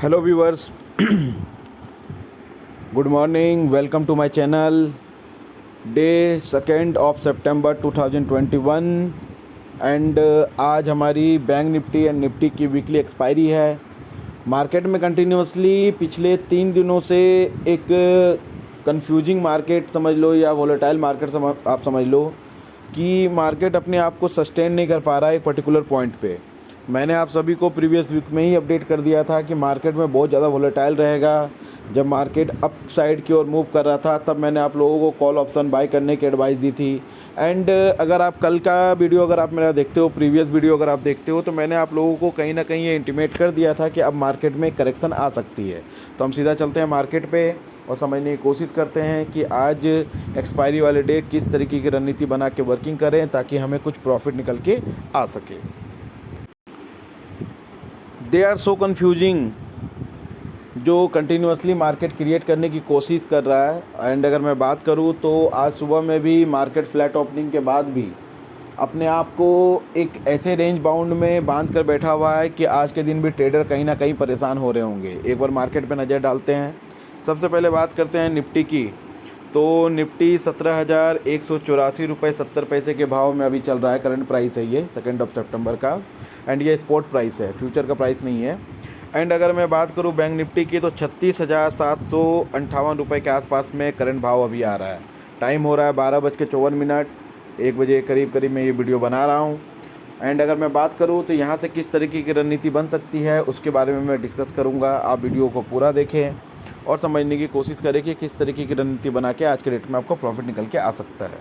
Hello viewers, good morning, welcome to my channel. Day 2nd of September 2021 and आज हमारी bank Nifty and Nifty की weekly expiry है। Market में continuously पिछले 3 दिनों से एक कंफ्यूजिंग मार्केट समझ लो या वोलेटाइल मार्केट आप समझ लो कि मार्केट अपने आप को सस्टेन नहीं कर पा रहा है एक पर्टिकुलर पॉइंट पे। मैंने आप सभी को प्रीवियस वीक में ही अपडेट कर दिया था कि मार्केट में बहुत ज़्यादा वोलेटाइल रहेगा। जब मार्केट अप साइड की ओर मूव कर रहा था तब मैंने आप लोगों को कॉल ऑप्शन बाय करने की एडवाइस दी थी। एंड अगर आप कल का वीडियो अगर आप मेरा देखते हो, प्रीवियस वीडियो अगर आप देखते हो, तो मैंने आप लोगों को कहीं ना कहीं ये इंटीमेट कर दिया था कि अब मार्केट में करेक्शन आ सकती है। तो हम सीधा चलते हैं मार्केट पे और समझने की कोशिश करते हैं कि आज एक्सपायरी वाले डे किस तरीके की रणनीति बना के वर्किंग करें ताकि हमें कुछ प्रॉफिट निकल के आ सके। दे आर सो कन्फ्यूजिंग जो कंटिन्यूसली मार्केट क्रिएट करने की कोशिश कर रहा है। एंड अगर मैं बात करूं तो आज सुबह में भी मार्केट फ्लैट ओपनिंग के बाद भी अपने आप को एक ऐसे रेंज बाउंड में बांध कर बैठा हुआ है कि आज के दिन भी ट्रेडर कहीं ना कहीं परेशान हो रहे होंगे। एक बार मार्केट पे नज़र डालते हैं। सबसे पहले बात करते हैं निफ्टी की। तो निफ्टी 17,184 रुपये 70 पैसे के भाव में अभी चल रहा है। करंट प्राइस है ये 2 सितंबर का। एंड ये स्पॉट प्राइस है, फ्यूचर का प्राइस नहीं है। एंड अगर मैं बात करूं बैंक निफ्टी की तो 36,758 रुपये के आसपास में करंट भाव अभी आ रहा है। टाइम हो रहा है 12:54, 1 बजे करीब करीब मैं ये वीडियो बना रहा हूं। एंड अगर मैं बात करूं तो यहाँ से किस तरीके की रणनीति बन सकती है उसके बारे में मैं डिस्कस करूँगा। आप वीडियो को पूरा देखें और समझने की कोशिश करें कि किस तरीके की रणनीति बना के आज के डेट में आपको प्रॉफिट निकल के आ सकता है।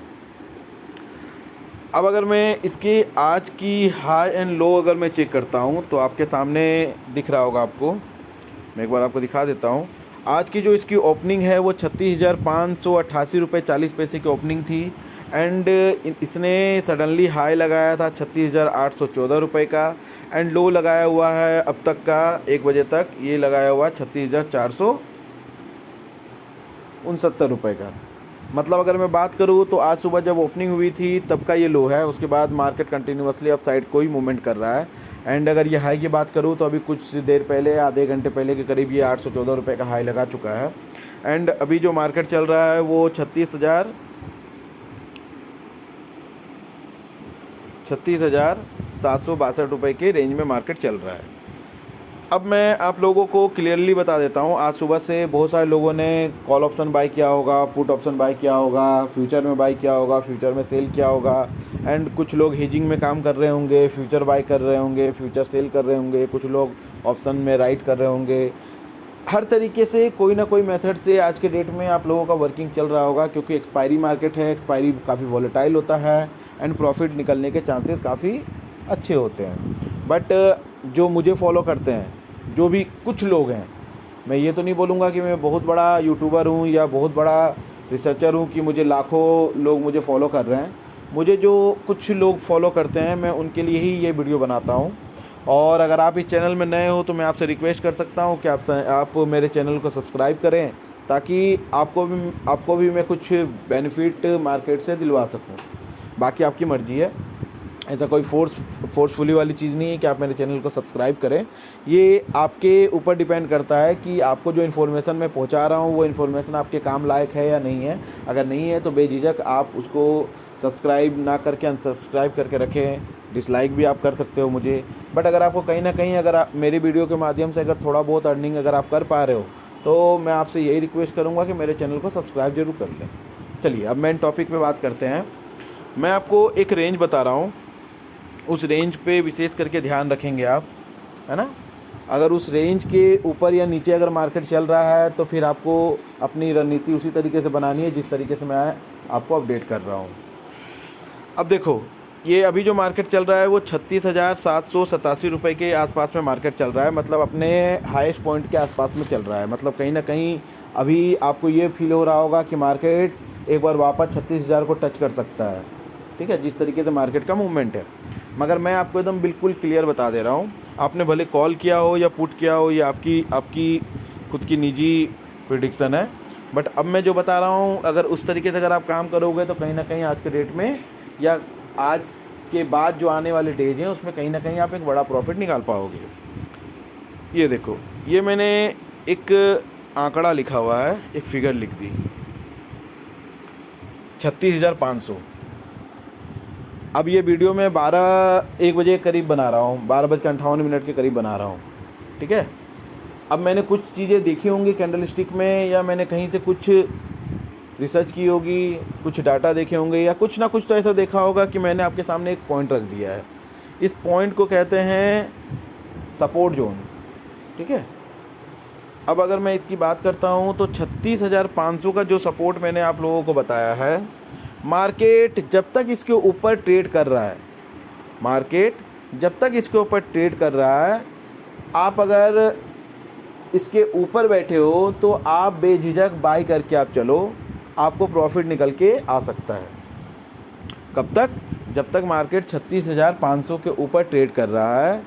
अब अगर मैं इसकी आज की हाई एंड लो अगर मैं चेक करता हूं तो आपके सामने दिख रहा होगा आपको। मैं एक बार आपको दिखा देता हूं। आज की जो इसकी ओपनिंग है वो 36,588 रुपये 40 पैसे की ओपनिंग थी। एंड इसने सडनली हाई लगाया था 36,814 रुपये का। एंड लो लगाया हुआ है अब तक का 1 बजे तक ये लगाया हुआ 36,469 रुपये का। मतलब अगर मैं बात करूँ तो आज सुबह जब ओपनिंग हुई थी तब का ये लो है। उसके बाद मार्केट कंटिन्यूसली अप साइड को ही मूवमेंट कर रहा है। एंड अगर ये हाई की बात करूँ तो अभी कुछ देर पहले, आधे घंटे पहले के करीब ये 814 रुपये का हाई लगा चुका है। एंड अभी जो मार्केट चल रहा है वो 36,762 रुपये के रेंज में मार्केट चल रहा है। अब मैं आप लोगों को क्लियरली बता देता हूँ। आज सुबह से बहुत सारे लोगों ने कॉल ऑप्शन बाय किया होगा, पुट ऑप्शन बाय किया होगा, फ्यूचर में बाय किया होगा, फ्यूचर में सेल किया होगा। एंड कुछ लोग हेजिंग में काम कर रहे होंगे, फ्यूचर बाय कर रहे होंगे, फ्यूचर सेल कर रहे होंगे, कुछ लोग ऑप्शन में राइट कर रहे होंगे। हर तरीके से कोई ना कोई मेथड से आज के डेट में आप लोगों का वर्किंग चल रहा होगा, क्योंकि एक्सपायरी मार्केट है। एक्सपायरी काफ़ी वॉलेटाइल होता है एंड प्रॉफिट निकलने के चांसेस काफ़ी अच्छे होते हैं। बट जो मुझे फॉलो करते हैं, जो भी कुछ लोग हैं, मैं ये तो नहीं बोलूँगा कि मैं बहुत बड़ा यूट्यूबर हूँ या बहुत बड़ा रिसर्चर हूँ कि मुझे लाखों लोग मुझे फॉलो कर रहे हैं। मुझे जो कुछ लोग फॉलो करते हैं मैं उनके लिए ही ये वीडियो बनाता हूँ। और अगर आप इस चैनल में नए हो तो मैं आपसे रिक्वेस्ट कर सकता हूँ कि आप मेरे चैनल को सब्सक्राइब करें ताकि आपको भी मैं कुछ बेनिफिट मार्केट से दिलवा सकूँ। बाकी आपकी मर्ज़ी है, ऐसा कोई फोर्सफुली वाली चीज़ नहीं है कि आप मेरे चैनल को सब्सक्राइब करें। ये आपके ऊपर डिपेंड करता है कि आपको जो इन्फॉर्मेशन मैं पहुंचा रहा हूं वो इन्फॉर्मेशन आपके काम लायक है या नहीं है। अगर नहीं है तो बेझिझक आप उसको सब्सक्राइब ना करके अनसब्सक्राइब करके रखें। डिसलाइक भी आप कर सकते हो मुझे। बट अगर आपको कहीं ना कहीं अगर आप मेरी वीडियो के माध्यम से अगर थोड़ा बहुत अर्निंग अगर आप कर पा रहे हो तो मैं आपसे यही रिक्वेस्ट करूँगा कि मेरे चैनल को सब्सक्राइब जरूर कर लें। चलिए अब मेन टॉपिक पर बात करते हैं। मैं आपको एक रेंज बता रहा हूँ, उस रेंज पे विशेष करके ध्यान रखेंगे आप, है ना। अगर उस रेंज के ऊपर या नीचे अगर मार्केट चल रहा है तो फिर आपको अपनी रणनीति उसी तरीके से बनानी है जिस तरीके से मैं आपको अपडेट कर रहा हूँ। अब देखो, ये अभी जो मार्केट चल रहा है वो 36,787 रुपये के आसपास में मार्केट चल रहा है। मतलब अपने हाईएस्ट पॉइंट के आसपास में चल रहा है। मतलब कहीं ना कहीं अभी आपको ये फील हो रहा होगा कि मार्केट एक बार वापस 36,000 को टच कर सकता है। ठीक है, जिस तरीके से मार्केट का मूवमेंट है। मगर मैं आपको एकदम बिल्कुल क्लियर बता दे रहा हूँ, आपने भले कॉल किया हो या पुट किया हो, ये आपकी खुद की निजी प्रेडिक्शन है। बट अब मैं जो बता रहा हूँ, अगर उस तरीके से अगर आप काम करोगे तो कहीं ना कहीं आज के डेट में या आज के बाद जो आने वाले डेज हैं उसमें कहीं ना कहीं आप एक बड़ा प्रॉफिट निकाल पाओगे। ये देखो, ये मैंने एक आंकड़ा लिखा हुआ है, एक फिगर लिख दी 36,500। अब ये वीडियो मैं 1 बजे के करीब बना रहा हूँ, 12:58 के करीब बना रहा हूँ, ठीक है। अब मैंने कुछ चीज़ें देखी होंगी कैंडल स्टिक में, या मैंने कहीं से कुछ रिसर्च की होगी, कुछ डाटा देखे होंगे, या कुछ ना कुछ तो ऐसा देखा होगा कि मैंने आपके सामने एक पॉइंट रख दिया है। इस पॉइंट को कहते हैं सपोर्ट जोन, ठीक है। अब अगर मैं इसकी बात करता हूँ तो 36,500 का जो सपोर्ट मैंने आप लोगों को बताया है, मार्केट जब तक इसके ऊपर ट्रेड कर रहा है, मार्केट जब तक इसके ऊपर ट्रेड कर रहा है, आप अगर इसके ऊपर बैठे हो तो आप बेझिझक बाई करके आप चलो, आपको प्रॉफिट निकल के आ सकता है। कब तक? जब तक मार्केट 36,500 के ऊपर ट्रेड कर रहा है।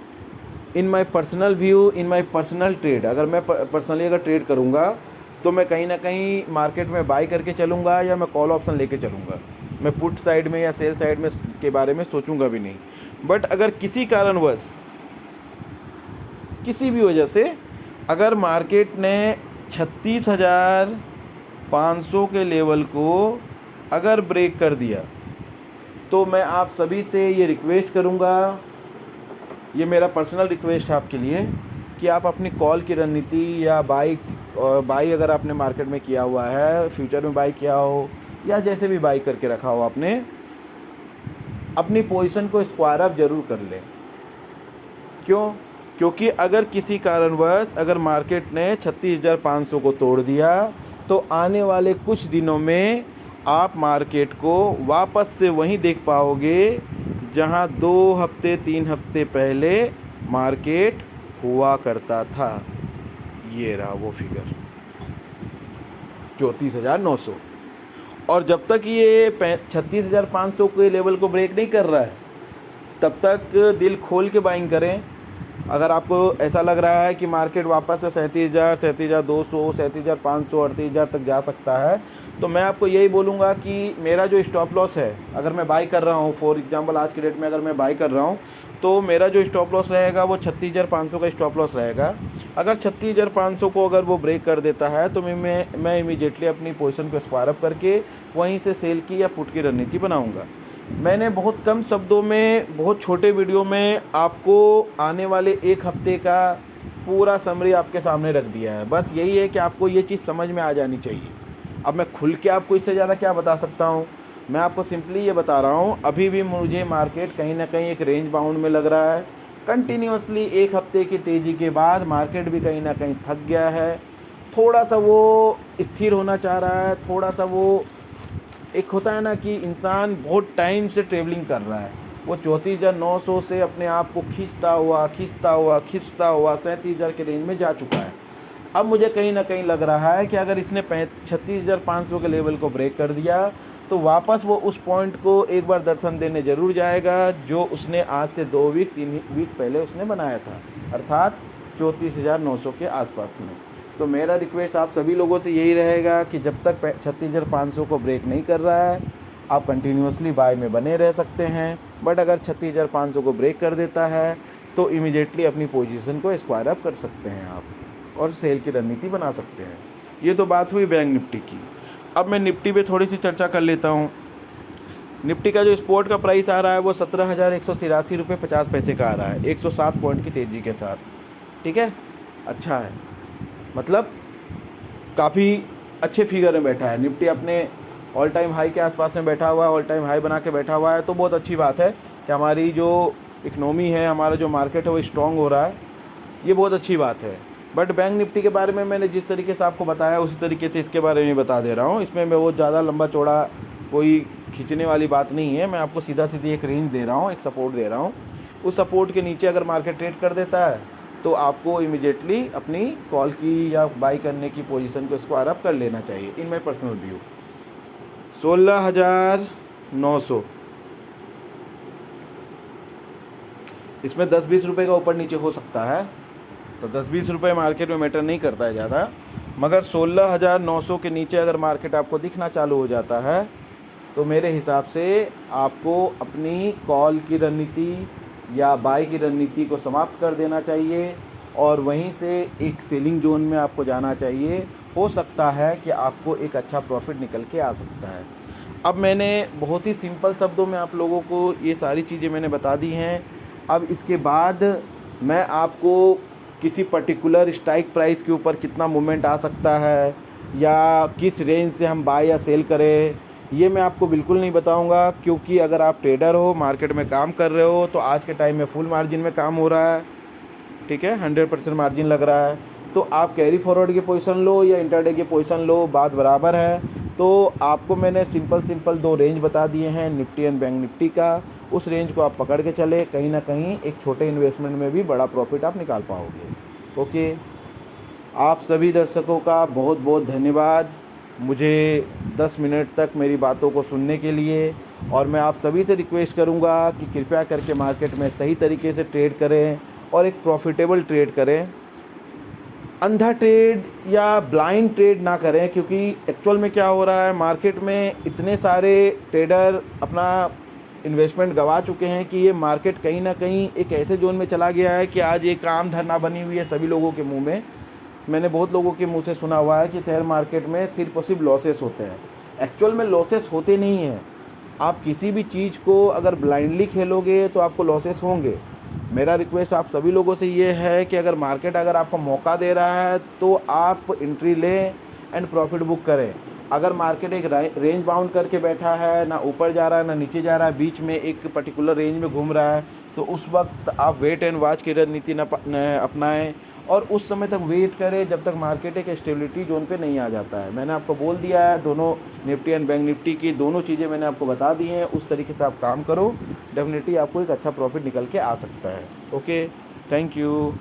In my personal view, in my personal trade, अगर मैं पर्सनली अगर ट्रेड करूँगा तो मैं कहीं ना कहीं मार्केट में बाई करके चलूँगा, या मैं कॉल ऑप्शन लेके चलूँगा। मैं पुट साइड में या सेल साइड में के बारे में सोचूंगा भी नहीं। बट अगर किसी कारणवश, किसी भी वजह से अगर मार्केट ने 36,500 के लेवल को अगर ब्रेक कर दिया, तो मैं आप सभी से ये रिक्वेस्ट करूँगा, ये मेरा पर्सनल रिक्वेस्ट है आपके लिए, कि आप अपनी कॉल की रणनीति या बाई अगर आपने मार्केट में किया हुआ है, फ्यूचर में बाई किया हो या जैसे भी बाई करके रखा हो आपने, अपनी पोजीशन को स्क्वायर अप जरूर कर लें। क्यों? क्योंकि अगर किसी कारणवश अगर मार्केट ने 36,500 को तोड़ दिया, तो आने वाले कुछ दिनों में आप मार्केट को वापस से वहीं देख पाओगे जहां 2 हफ्ते 3 हफ्ते पहले मार्केट हुआ करता था। ये रहा वो फिगर 34,900। और जब तक ये 36,500 के लेवल को ब्रेक नहीं कर रहा है, तब तक दिल खोल के बाइंग करें। अगर आपको ऐसा लग रहा है कि मार्केट वापस से 37,000, 37,200, 37,500, 38,000 तक जा सकता है, तो मैं आपको यही बोलूँगा कि मेरा जो स्टॉप लॉस है, अगर मैं बाई कर रहा हूँ, फॉर एग्जांपल आज की डेट में अगर मैं बाई कर रहा हूँ, तो मेरा जो स्टॉप लॉस रहेगा वो 36,500 का स्टॉप लॉस रहेगा। अगर 36,500 को अगर वो ब्रेक कर देता है, तो मैं इमीडिएटली अपनी पोजीशन को स्क्वायर अप करके वहीं से सेल की या पुट की रणनीति बनाऊँगा। मैंने बहुत कम शब्दों में, बहुत छोटे वीडियो में आपको आने वाले 1 हफ्ते का पूरा समरी आपके सामने रख दिया है। बस यही है कि आपको ये चीज़ समझ में आ जानी चाहिए। अब मैं खुल के आपको इससे ज़्यादा क्या बता सकता हूँ? मैं आपको सिंपली ये बता रहा हूँ, अभी भी मुझे मार्केट कहीं ना कहीं एक रेंज बाउंड में लग रहा है। कंटिन्यूसली 1 हफ्ते की तेज़ी के बाद मार्केट भी कहीं ना कहीं थक गया है, थोड़ा सा वो स्थिर होना चाह रहा है, थोड़ा सा वो एक होता है ना कि इंसान बहुत टाइम से ट्रेवलिंग कर रहा है, वो 34,900 से अपने आप को खींचता हुआ 37,000 के रेंज में जा चुका है। अब मुझे कहीं ना कहीं लग रहा है कि अगर इसने 36,500 के लेवल को ब्रेक कर दिया, तो वापस वो उस पॉइंट को एक बार दर्शन देने ज़रूर जाएगा, जो उसने आज से 2 वीक 3 वीक पहले उसने बनाया था, अर्थात 34,900 के आसपास में। तो मेरा रिक्वेस्ट आप सभी लोगों से यही रहेगा कि जब तक 36,500 को ब्रेक नहीं कर रहा है, आप कंटिन्यूसली बाय में बने रह सकते हैं। बट अगर 36,500 को ब्रेक कर देता है, तो इमीडिएटली अपनी पोजीशन को स्क्वायर अप कर सकते हैं आप, और सेल की रणनीति बना सकते हैं। ये तो बात हुई बैंक निफ्टी की। अब मैं निफ्टी पे थोड़ी सी चर्चा कर लेता हूँ। निफ्टी का जो स्पॉट का प्राइस आ रहा है वो 17,183 रुपये 50 पैसे का आ रहा है, 107 पॉइंट की तेज़ी के साथ, ठीक है। अच्छा है, मतलब काफ़ी अच्छे फिगर में बैठा है निफ्टी, अपने ऑल टाइम हाई के आसपास में बैठा हुआ है, ऑल टाइम हाई बना के बैठा हुआ है। तो बहुत अच्छी बात है कि हमारी जो इकनॉमी है, हमारा जो मार्केट है वो स्ट्रॉन्ग हो रहा है, ये बहुत अच्छी बात है। बट बैंक निफ्टी के बारे में मैंने जिस तरीके से आपको बताया, उसी तरीके से इसके बारे में बता दे रहा हूँ। इसमें मैं बहुत ज़्यादा लंबा चौड़ा कोई खींचने वाली बात नहीं है, मैं आपको सीधा सीधी एक रेंज दे रहा हूँ, एक सपोर्ट दे रहा हूँ। उस सपोर्ट के नीचे अगर मार्केट ट्रेड कर देता है, तो आपको इमीडिएटली अपनी कॉल की या बाई करने की पोजीशन को स्क्वायर अप कर लेना चाहिए। इन माई पर्सनल व्यू 16,900, इसमें 10-20 रुपये का ऊपर नीचे हो सकता है, तो 10-20 रुपये मार्केट में मैटर नहीं करता है ज़्यादा। मगर 16,900 के नीचे अगर मार्केट आपको दिखना चालू हो जाता है, तो मेरे हिसाब से आपको अपनी कॉल की रणनीति या बाई की रणनीति को समाप्त कर देना चाहिए। और वहीं से एक सेलिंग जोन में आपको जाना चाहिए। हो सकता है कि आपको एक अच्छा प्रॉफिट निकल के आ सकता है। अब मैंने बहुत ही सिंपल शब्दों में आप लोगों को ये सारी चीज़ें मैंने बता दी हैं। अब इसके बाद मैं आपको किसी पर्टिकुलर स्ट्राइक प्राइस के ऊपर कितना मूवमेंट आ सकता है या किस रेंज से हम बाय या सेल करें, ये मैं आपको बिल्कुल नहीं बताऊंगा, क्योंकि अगर आप ट्रेडर हो, मार्केट में काम कर रहे हो, तो आज के टाइम में फुल मार्जिन में काम हो रहा है, ठीक है, 100% मार्जिन लग रहा है। तो आप कैरी फॉरवर्ड की पोजीशन लो या इंटरडे की पोजीशन लो, बात बराबर है। तो आपको मैंने सिंपल दो रेंज बता दिए हैं निफ्टी एंड बैंक निफ्टी का। उस रेंज को आप पकड़ के चले, कहीं ना कहीं एक छोटे इन्वेस्टमेंट में भी बड़ा प्रॉफिट आप निकाल पाओगे। ओके, आप सभी दर्शकों का बहुत बहुत धन्यवाद मुझे 10 मिनट तक मेरी बातों को सुनने के लिए। और मैं आप सभी से रिक्वेस्ट करूंगा कि कृपया करके मार्केट में सही तरीके से ट्रेड करें और एक प्रॉफिटेबल ट्रेड करें। अंधा ट्रेड या ब्लाइंड ट्रेड ना करें, क्योंकि एक्चुअल में क्या हो रहा है, मार्केट में इतने सारे ट्रेडर अपना इन्वेस्टमेंट गंवा चुके हैं कि ये मार्केट कहीं ना कहीं एक ऐसे जोन में चला गया है कि आज एक आम धरना बनी हुई है सभी लोगों के मुंह में। मैंने बहुत लोगों के मुंह से सुना हुआ है कि शेयर मार्केट में सिर्फ और सिर्फ लॉसेस होते हैं। एक्चुअल में लॉसेस होते नहीं हैं। आप किसी भी चीज़ को अगर ब्लाइंडली खेलोगे तो आपको लॉसेस होंगे। मेरा रिक्वेस्ट आप सभी लोगों से ये है कि अगर मार्केट अगर आपको मौका दे रहा है तो आप एंट्री लें एंड प्रॉफिट बुक करें। अगर मार्केट एक रेंज बाउंड करके बैठा है, ना ऊपर जा रहा है ना नीचे जा रहा है, बीच में एक पर्टिकुलर रेंज में घूम रहा है, तो उस वक्त आप वेट एंड वॉच की रणनीति न अपनाएं और उस समय तक वेट करें जब तक मार्केट एक स्टेबिलिटी जोन पे नहीं आ जाता है। मैंने आपको बोल दिया है, दोनों निफ्टी एंड बैंक निफ्टी की दोनों चीज़ें मैंने आपको बता दी हैं। उस तरीके से आप काम करो, डेफिनेटली आपको एक अच्छा प्रॉफिट निकल के आ सकता है। Okay, thank you.